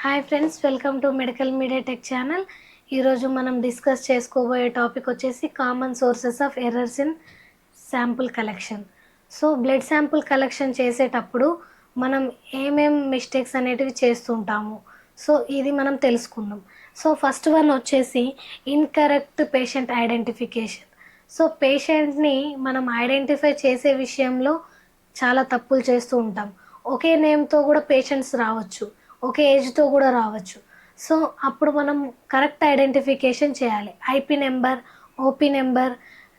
Hi friends, welcome to medical media tech channel. ఈరోజు మనం discuss చేసుకోబోయే టాపిక్ వచ్చేసి common sources of errors in sample collection. So blood sample collection చేసేటప్పుడు మనం ఏమేం మిస్టేక్స్ అనేటివి చేస్తుంటాము. సో ఇది మనం తెలుసుకుందాం. సో ఫస్ట్ వన్ వచ్చేసి ఇన్కరెక్ట్ పేషెంట్ ఐడెంటిఫికేషన్. సో పేషెంట్ని మనం ఐడెంటిఫై చేసే విషయంలో చాలా తప్పులు చేస్తూ ఉంటాం. ఒకే నేమ్తో కూడా పేషెంట్స్ రావచ్చు, ఒకే ఏజ్తో కూడా రావచ్చు. సో అప్పుడు మనం కరెక్ట్ ఐడెంటిఫికేషన్ చేయాలి. ఐపీ నెంబర్, ఓపీ నెంబర్,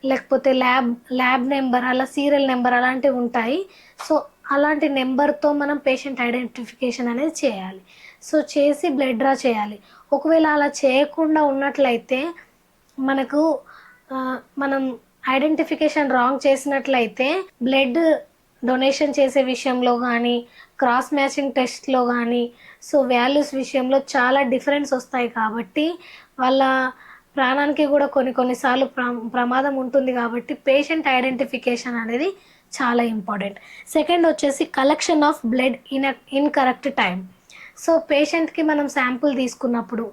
లేకపోతే ల్యాబ్ నెంబర్, అలా సీరియల్ నెంబర్ అలాంటివి ఉంటాయి. సో అలాంటి నెంబర్తో మనం పేషెంట్ ఐడెంటిఫికేషన్ అనేది చేయాలి. సో చేసి బ్లడ్ డ్రా చేయాలి. ఒకవేళ అలా చేయకుండా ఉన్నట్లయితే మనకు మనం ఐడెంటిఫికేషన్ రాంగ్ చేసినట్లయితే బ్లడ్ డొనేషన్ చేసే విషయంలో కానీ, క్రాస్ మ్యాచింగ్ టెస్ట్లో కానీ, సో వాల్యూస్ విషయంలో చాలా డిఫరెన్స్ వస్తాయి. కాబట్టి వాళ్ళ ప్రాణానికి కూడా కొన్నిసార్లు ప్రమాదం ఉంటుంది. కాబట్టి పేషెంట్ ఐడెంటిఫికేషన్ అనేది చాలా ఇంపార్టెంట్. సెకండ్ వచ్చేసి collection of blood in correct time. So పేషెంట్కి మనం శాంపుల్ తీసుకున్నప్పుడు,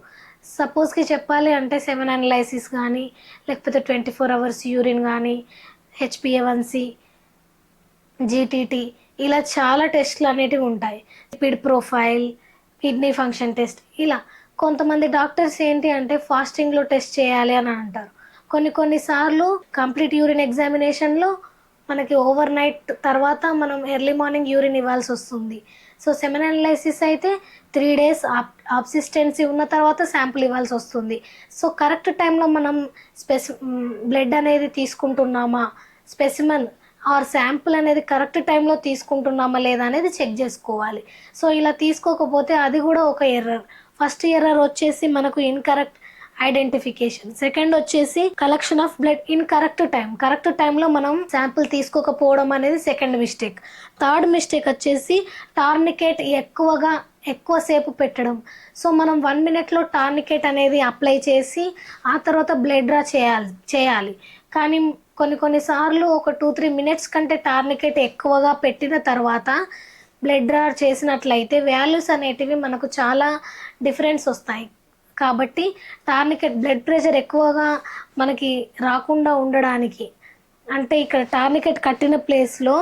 సపోజ్కి చెప్పాలి అంటే 7 అనలైసిస్ కానీ, లేకపోతే 24 అవర్స్ యూరిన్ కానీ, HbA1c, GTT, ఇలా చాలా టెస్ట్లు అనేటివి ఉంటాయి. Lipid profile, kidney function test, ఇలా కొంతమంది డాక్టర్స్ ఏంటి అంటే ఫాస్టింగ్లో టెస్ట్ చేయాలి అని అంటారు. కొన్నిసార్లు కంప్లీట్ యూరిన్ ఎగ్జామినేషన్లో మనకి ఓవర్ నైట్ తర్వాత మనం ఎర్లీ మార్నింగ్ యూరిన్ ఇవ్వాల్సి వస్తుంది. సో 7 అనలైసిస్ అయితే 3 days ఆబ్సిస్టెన్సీ ఉన్న తర్వాత శాంపుల్ ఇవ్వాల్సి వస్తుంది. సో కరెక్ట్ టైంలో మనం బ్లడ్ అనేది తీసుకుంటున్నామా, స్పెసిమన్ ఆర్ శాంపుల్ అనేది కరెక్ట్ టైంలో తీసుకుంటున్నామా లేదా అనేది చెక్ చేసుకోవాలి. సో ఇలా తీసుకోకపోతే అది కూడా ఒక ఎర్రర్. ఫస్ట్ ఎర్రర్ వచ్చేసి మనకు ఇన్కరెక్ట్ ఐడెంటిఫికేషన్. సెకండ్ వచ్చేసి collection of blood in correct time. Correct టైంలో మనం శాంపుల్ తీసుకోకపోవడం అనేది సెకండ్ మిస్టేక్. థర్డ్ మిస్టేక్ వచ్చేసి టార్నికెట్ ఎక్కువసేపు పెట్టడం. సో మనం 1 minute టార్నికెట్ అనేది అప్లై చేసి ఆ తర్వాత బ్లడ్ డ్రా చేయాలి. కానీ కొన్నిసార్లు ఒక 2-3 minutes కంటే టార్నికెట్ ఎక్కువగా పెట్టిన తర్వాత బ్లడ్ డ్రా చేసినట్లయితే వాల్యూస్ అనేటివి మనకు చాలా డిఫరెన్స్ వస్తాయి. కాబట్టి టార్నికెట్ బ్లడ్ ప్రెషర్ ఎక్కువగా మనకి రాకుండా ఉండడానికి, అంటే ఇక్కడ టార్నికెట్ కట్టిన ప్లేస్లో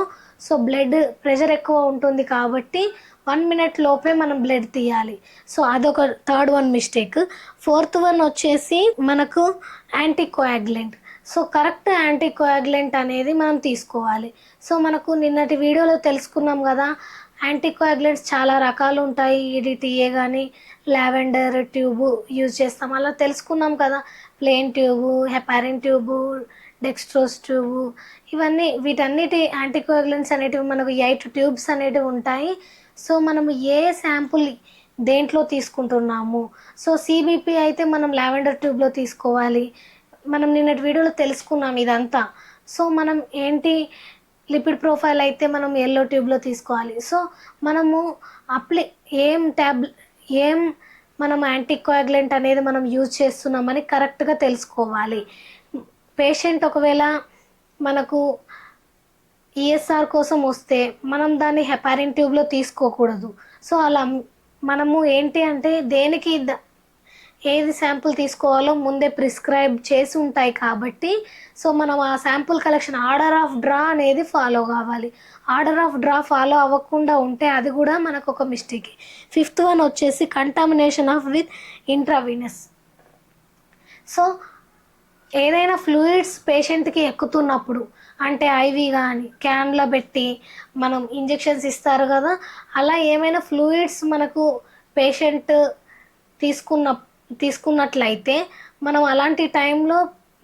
సో బ్లడ్ ప్రెషర్ ఎక్కువ ఉంటుంది కాబట్టి 1 minute లోపే మనం బ్లడ్ తీయాలి. సో అదొక third one mistake. Fourth one వచ్చేసి మనకు యాంటీకోయాగ్యులెంట్. సో కరెక్ట్ యాంటీకోయాగ్యులెంట్ అనేది మనం తీసుకోవాలి. సో మనకు నిన్నటి వీడియోలో తెలుసుకున్నాం కదా, యాంటీకోయాగ్యులెంట్స్ చాలా రకాలు ఉంటాయి. EDTA కానీ, లావెండర్ ట్యూబు యూజ్ చేస్తాం అలా తెలుసుకున్నాం కదా. Plain tube, heparin tube, dextrose tube, వీటన్నిటి యాంటీకోయాగ్యులెంట్స్ అనేటివి మనకు 8 ట్యూబ్స్ అనేటివి ఉంటాయి. సో మనము ఏ శాంపుల్ దేంట్లో తీసుకుంటున్నాము, సో CBP అయితే మనం లావెండర్ ట్యూబ్లో తీసుకోవాలి. మనం నిన్నటి వీడియోలో తెలుసుకున్నాం ఇదంతా. సో మనం ఏంటి, లిపిడ్ ప్రొఫైల్ అయితే మనం ఎల్లో ట్యూబ్లో తీసుకోవాలి. సో మనము ఏం మనం యాంటీకోయాగ్యులెంట్ అనేది మనం యూజ్ చేస్తున్నామని కరెక్ట్గా తెలుసుకోవాలి. పేషెంట్ ఒకవేళ మనకు ESR కోసం వస్తే మనం దాన్ని హెపారిన్ ట్యూబ్లో తీసుకోకూడదు. సో అలా మనము ఏంటి అంటే దేనికి ఏది శాంపుల్ తీసుకోవాలో ముందే ప్రిస్క్రైబ్ చేసి ఉంటాయి. కాబట్టి సో మనం ఆ sample collection order of draw అనేది ఫాలో కావాలి. ఆర్డర్ ఆఫ్ డ్రా ఫాలో అవ్వకుండా ఉంటే అది కూడా మనకు ఒక మిస్టేక్. ఫిఫ్త్ వన్ వచ్చేసి contamination of with intravenous. So ఏదైనా ఫ్లూయిడ్స్ పేషెంట్కి ఎక్కుతున్నప్పుడు, అంటే IV కానీ క్యాన్లో పెట్టి మనం ఇంజెక్షన్స్ ఇస్తారు కదా, అలా ఏమైనా ఫ్లూయిడ్స్ మనకు పేషెంట్ తీసుకున్నట్లయితే మనం అలాంటి టైంలో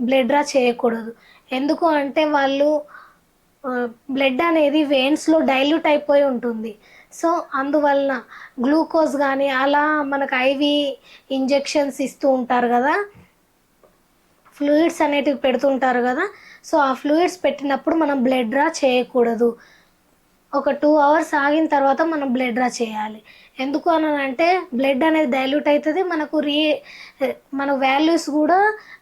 బ్లడ్ డ్రా చేయకూడదు. ఎందుకు అంటే వాళ్ళు బ్లడ్ అనేది వెయిన్స్లో డైల్యూట్ అయిపోయి ఉంటుంది. సో అందువలన గ్లూకోజ్ కానీ అలా మనకు IV ఇంజెక్షన్స్ ఇస్తూ ఉంటారు కదా, ఫ్లూయిడ్స్ అనేటివి పెడుతుంటారు కదా. సో ఆ ఫ్లూయిడ్స్ పెట్టినప్పుడు మనం బ్లడ్ డ్రా చేయకూడదు. ఒక 2 hours ఆగిన తర్వాత మనం బ్లడ్ డ్రా చేయాలి. ఎందుకు అంటే బ్లడ్ అనేది డైల్యూట్ అవుతుంది, మన వాల్యూస్ కూడా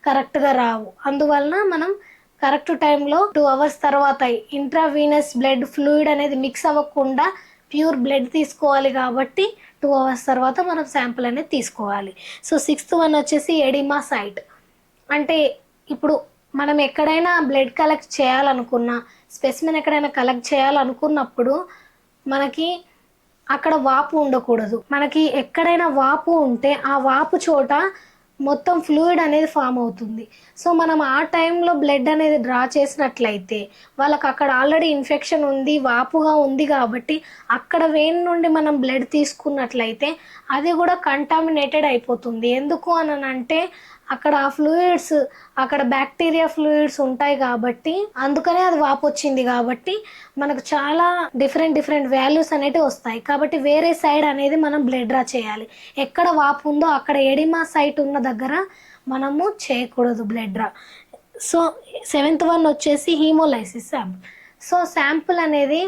కరెక్ట్గా రావు. అందువలన మనం కరెక్ట్ టైంలో 2 hours తర్వాత ఇంట్రావీనస్ బ్లడ్ ఫ్లూయిడ్ అనేది మిక్స్ అవ్వకుండా ప్యూర్ బ్లడ్ తీసుకోవాలి. కాబట్టి 2 అవర్స్ తర్వాత మనం శాంపుల్ అనేది తీసుకోవాలి. సో 6th వన్ వచ్చేసి ఎడిమా సైట్. అంటే ఇప్పుడు మనం ఎక్కడైనా బ్లడ్ కలెక్ట్ చేయాలనుకున్నా, స్పెసిమెన్ ఎక్కడైనా కలెక్ట్ చేయాలనుకున్నప్పుడు మనకి అక్కడ వాపు ఉండకూడదు. మనకి ఎక్కడైనా వాపు ఉంటే ఆ వాపు చోట మొత్తం ఫ్లూయిడ్ అనేది ఫామ్ అవుతుంది. సో మనం ఆ టైంలో బ్లడ్ అనేది డ్రా చేసినట్లయితే వాళ్ళకి అక్కడ ఆల్రెడీ ఇన్ఫెక్షన్ ఉంది, వాపుగా ఉంది కాబట్టి అక్కడ వెయిన్ నుండి మనం బ్లడ్ తీసుకున్నట్లయితే అది కూడా కంటామినేటెడ్ అయిపోతుంది. ఎందుకు అని అంటే అక్కడ ఆ ఫ్లూయిడ్స్, అక్కడ బ్యాక్టీరియా ఫ్లూయిడ్స్ ఉంటాయి కాబట్టి, అందుకనే అది వాపు వచ్చింది కాబట్టి మనకు చాలా డిఫరెంట్ వాల్యూస్ అనేవి వస్తాయి. కాబట్టి వేరే సైడ్ అనేది మనం బ్లడ్ డ్రా చేయాలి. ఎక్కడ వాపు ఉందో అక్కడ ఎడిమా సైట్ ఉన్న దగ్గర మనము చేయకూడదు blood draw. So 7th one వచ్చేసి హీమోలైసిస్ శాంపుల్. సో శాంపుల్ అనేది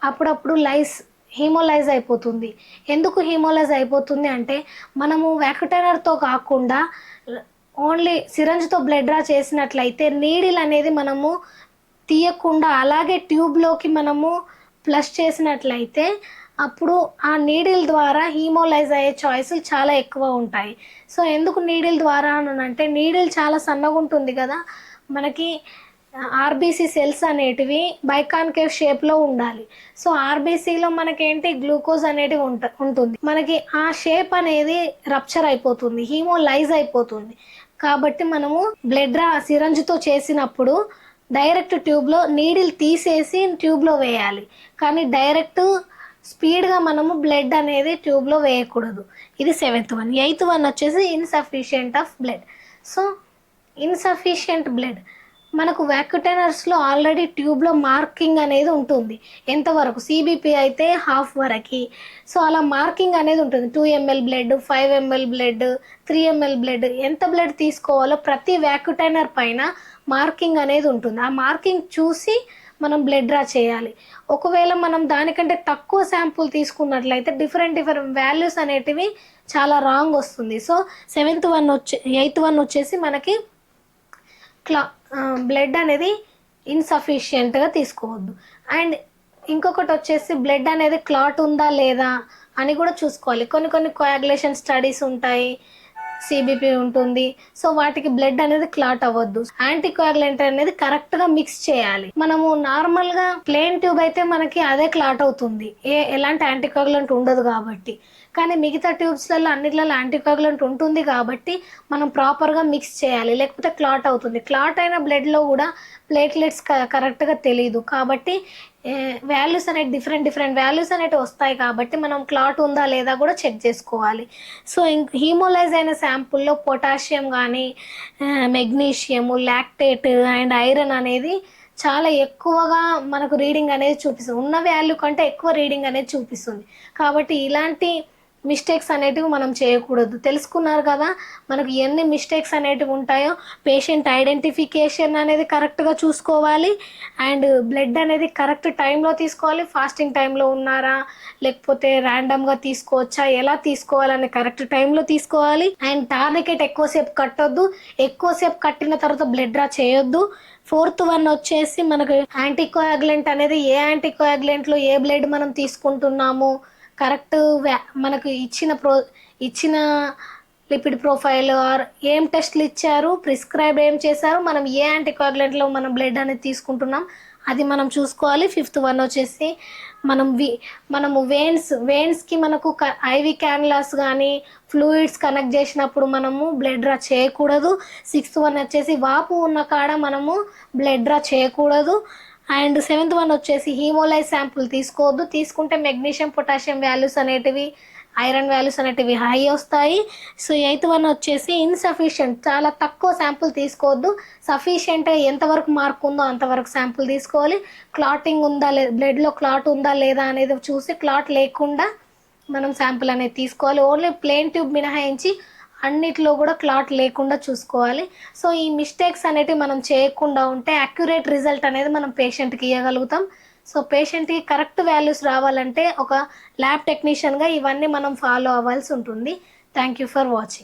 అప్పుడప్పుడు హీమోలైజ్ అయిపోతుంది. ఎందుకు హీమోలైజ్ అయిపోతుంది అంటే మనము వ్యాక్యుటైనర్తో కాకుండా ఓన్లీ సిరంజ్తో బ్లడ్ డ్రా చేసినట్లయితే నీడిల్ అనేది మనము తీయకుండా అలాగే ట్యూబ్లోకి మనము ప్లస్ చేసినట్లయితే అప్పుడు ఆ నీడిల్ ద్వారా హీమోలైజ్ అయ్యే ఛాయిస్లు చాలా ఎక్కువ ఉంటాయి. సో ఎందుకు నీడిల్ ద్వారా అని అంటే నీడిల్ చాలా సన్నగా ఉంటుంది కదా, మనకి ఆర్బీసీ సెల్స్ అనేటివి బైకాన్కేవ్ షేప్లో ఉండాలి. సో ఆర్బీసీలో మనకేంటి గ్లూకోజ్ అనేది ఉంటుంది. మనకి ఆ షేప్ అనేది రప్చర్ అయిపోతుంది, హీమోలైజ్ అయిపోతుంది. కాబట్టి మనము బ్లడ్ డ్రా సిరంజ్తో చేసినప్పుడు డైరెక్ట్ ట్యూబ్లో నీడిల్ తీసేసి ట్యూబ్లో వేయాలి. కానీ డైరెక్ట్ స్పీడ్గా మనము బ్లడ్ అనేది ట్యూబ్లో వేయకూడదు. ఇది 7th వన్. 8th వన్ వచ్చేసి insufficient of blood. So insufficient blood మనకు వ్యాక్యుటైనర్స్లో ఆల్రెడీ ట్యూబ్లో మార్కింగ్ అనేది ఉంటుంది. ఎంతవరకు సిబిపి అయితే హాఫ్ వరకు. సో అలా మార్కింగ్ అనేది ఉంటుంది. 2 ml blood, 5 ml blood, 3 ml blood, ఎంత బ్లడ్ తీసుకోవాలో ప్రతి వ్యాక్యుటైనర్ పైన మార్కింగ్ అనేది ఉంటుంది. ఆ మార్కింగ్ చూసి మనం బ్లడ్ డ్రా చేయాలి. ఒకవేళ మనం దానికంటే తక్కువ శాంపుల్ తీసుకున్నట్లయితే డిఫరెంట్ వాల్యూస్ అనేటివి చాలా రాంగ్ వస్తుంది. సో 8th వన్ వచ్చేసి మనకి బ్లడ్ అనేది ఇన్సఫిషియెంట్గా తీసుకోవద్దు. అండ్ ఇంకొకటి వచ్చేసి బ్లడ్ అనేది క్లాట్ ఉందా లేదా అని కూడా చూసుకోవాలి. కొన్ని కోయాగులేషన్ స్టడీస్ ఉంటాయి, సిబిపి ఉంటుంది. సో వాటికి బ్లడ్ అనేది క్లాట్ అవ్వద్దు. యాంటీకోయాగులెంట్ అనేది కరెక్ట్గా మిక్స్ చేయాలి. మనము నార్మల్గా ప్లేన్ ట్యూబ్ అయితే మనకి అదే క్లాట్ అవుతుంది, ఎలాంటి యాంటీకోయాగులెంట్ ఉండదు కాబట్టి. కానీ మిగతా ట్యూబ్స్లలో అన్నిట్లలో యాంటీకోయాగులెంట్ ఉంటుంది కాబట్టి మనం ప్రాపర్గా మిక్స్ చేయాలి, లేకపోతే క్లాట్ అవుతుంది. క్లాట్ అయిన బ్లడ్లో కూడా ప్లేట్లెట్స్ కరెక్ట్గా తెలియదు కాబట్టి వాల్యూస్ అనేవి డిఫరెంట్ వాల్యూస్ అనేవి వస్తాయి. కాబట్టి మనం క్లాట్ ఉందా లేదా కూడా చెక్ చేసుకోవాలి. సో హీమోలైజ్ అయిన శాంపుల్లో పొటాషియం కానీ, మెగ్నీషియము, లాక్టేట్ అండ్ ఐరన్ అనేది చాలా ఎక్కువగా మనకు రీడింగ్ అనేది చూపిస్తుంది. ఉన్న వాల్యూ కంటే ఎక్కువ రీడింగ్ అనేది చూపిస్తుంది. కాబట్టి ఇలాంటి మిస్టేక్స్ అనేటివి మనం చేయకూడదు. తెలుసుకున్నారు కదా మనకు ఎన్ని మిస్టేక్స్ అనేటివి ఉంటాయో. పేషెంట్ ఐడెంటిఫికేషన్ అనేది కరెక్ట్గా చూసుకోవాలి. అండ్ బ్లడ్ అనేది కరెక్ట్ టైంలో తీసుకోవాలి. ఫాస్టింగ్ టైంలో ఉన్నారా లేకపోతే ర్యాండమ్గా తీసుకోవచ్చా, ఎలా తీసుకోవాలని కరెక్ట్ టైంలో తీసుకోవాలి. అండ్ టార్నికెట్ ఎక్కువసేపు కట్టొద్దు, ఎక్కువసేపు కట్టిన తర్వాత బ్లడ్ డ్రా చేయొద్దు. 4th వన్ వచ్చేసి మనకు యాంటీకోయాగులెంట్ అనేది ఏ యాంటీకోయాగులెంట్లో ఏ బ్లడ్ మనం తీసుకుంటున్నాము, కరెక్ట్ మనకు ఇచ్చిన లిపిడ్ ప్రొఫైల్ ఆర్ ఏం టెస్ట్లు ఇచ్చారు, ప్రిస్క్రైబ్ ఏం చేశారు, మనం ఏ యాంటీకోయాగులెంట్లో మనం బ్లడ్ అనేది తీసుకుంటున్నాం అది మనం చూసుకోవాలి. 5th వన్ వచ్చేసి మనము వెయిన్స్కి మనకు ఐవి క్యాన్యులాస్ కానీ ఫ్లూయిడ్స్ కనెక్ట్ చేసినప్పుడు మనము బ్లడ్ డ్రా చేయకూడదు. 6th వన్ వచ్చేసి వాపు ఉన్న కాడ మనము బ్లడ్ డ్రా చేయకూడదు. అండ్ 7th వన్ వచ్చేసి హీమోలైజ్ శాంపుల్ తీసుకోవద్దు. తీసుకుంటే మెగ్నీషియం, పొటాషియం వాల్యూస్ అనేటివి, ఐరన్ వాల్యూస్ అనేటివి హై వస్తాయి. సో 8th వన్ వచ్చేసి ఇన్సఫిషియంట్, చాలా తక్కువ శాంపుల్ తీసుకోవద్దు. సఫిషియంట్ ఎంతవరకు మార్క్ ఉందో అంతవరకు శాంపుల్ తీసుకోవాలి. క్లాటింగ్ ఉందా బ్లడ్లో క్లాట్ ఉందా లేదా అనేది చూసి క్లాట్ లేకుండా మనం శాంపుల్ అనేది తీసుకోవాలి. ఓన్లీ ప్లేన్ ట్యూబ్ మినహాయించి అన్నిట్లో కూడా క్లాట్ లేకుండా చూసుకోవాలి. సో ఈ మిస్టేక్స్ అనేటివి మనం చేయకుండా ఉంటే అక్యురేట్ రిజల్ట్ అనేది మనం పేషెంట్కి ఇవ్వగలుగుతాం. సో పేషెంట్కి కరెక్ట్ వాల్యూస్ రావాలంటే ఒక ల్యాబ్ టెక్నీషియన్గా ఇవన్నీ మనం ఫాలో అవ్వాల్సి ఉంటుంది. Thank you for watching.